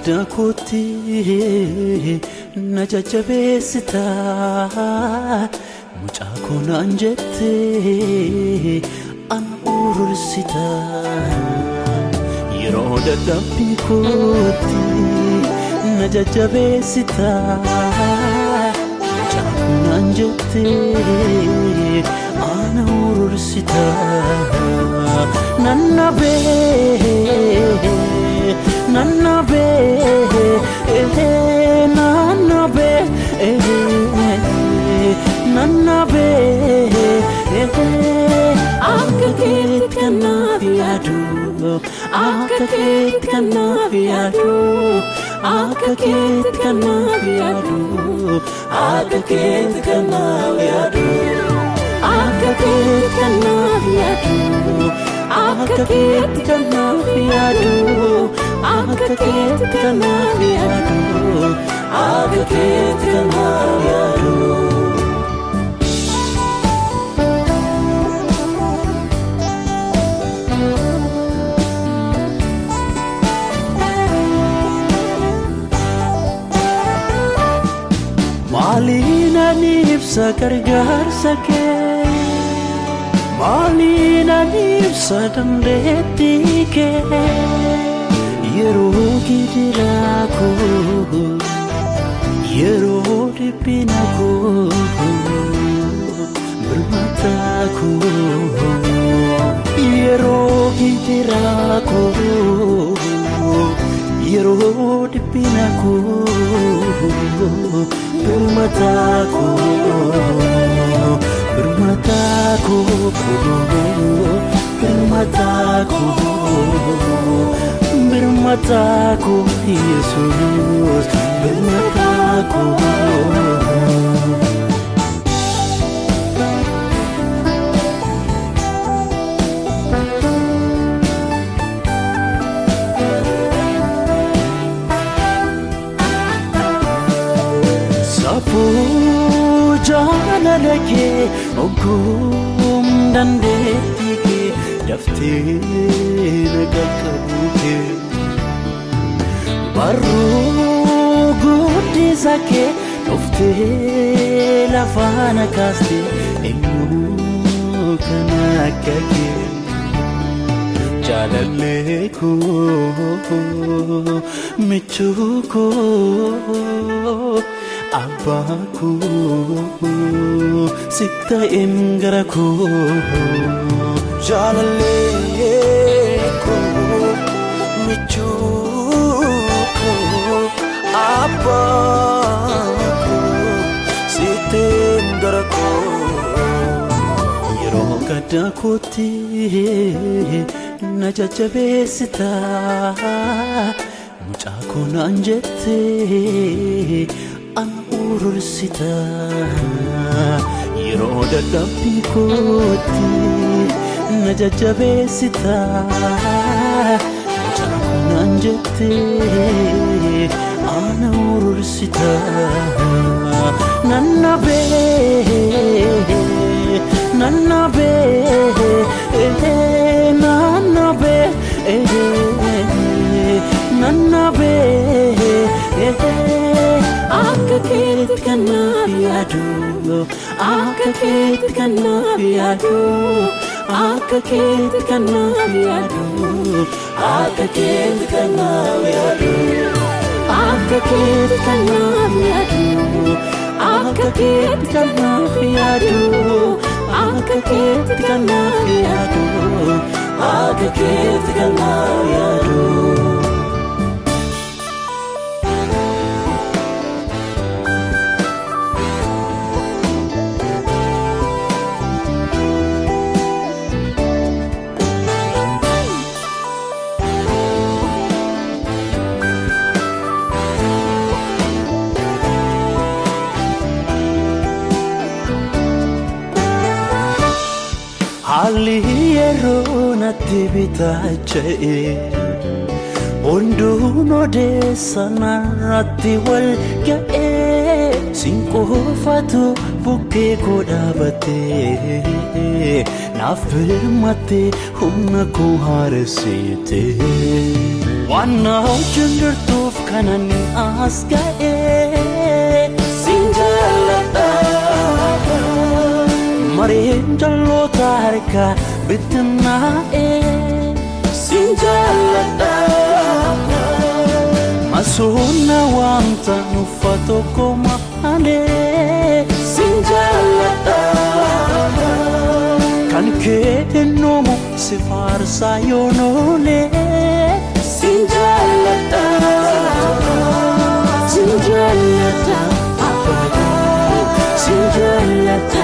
gaddakutti na jajjabeessita mucaa koo naan jette ana urursita yeroo dadhabbii kootti na jajjabeessita mucaa koo naan jette ana urursita nannabe nannabe nannabe nannabe akka keetti kanaaf yaadu akka keetti kanaaf yaadu akka keetti kanaaf yaadu akka keetti kanaaf yaadu akka keetti kanaaf yaadu akka keetti kanaaf yaadu akka keetti kanaaf yaadu akka keetti kanaaf yaadu Malina nibsa gargaarsa kee Malina nibsa dandeettii kee yeroo gidiraa koo yeroo dhiphina koo birmataa koo yeroo gidiraa koo yeroo dhiphina koo birmataa koo birmataa koo birmataa koo birmataa koo Yesuus birmataa koo jaalala kee ogum dandeettii kee daftee na qaqqabu kee barruu guddisa kee dhuftee lafaana kaastee eenyu kan akka kee jaalallee koo michuu koo Abbaku sita engaraku jalaleku michuku Abbaku sita engaraku yero gaddakutti na jajjabeessita mucaa koo naan jette ana urursita yeroo dadhabbii kootti na jajjabeessita mucaa koo naan jette ana urursita nannabe nannabe nannabe nannabe akka keetti kanaaf yaadu akka keetti kanaaf yaadu akka keetti kanaaf yaadu akka keetti kanaaf yaadu akka keetti kanaaf yaadu akka keetti kanaaf yaadu akka keetti kanaaf yaadu akka keetti kanaaf yaadu Aliyero natti bitacha'e Onduun odeessa narratti wal ga'e Sin qofatu bukkee koo dhaabatte Naaf birmatte humna koo haaressite Waannaw jindirtuuf kanan as ga'e sin jaalladha mareen jalloota harkaa bittinnaa'e sin jaalladha masuuna wanta nufa tokko malee sin jaalladha kan kee ennoomu si faarsaa yoonoolee sin jaalladha sin jaalladha sin jaalladha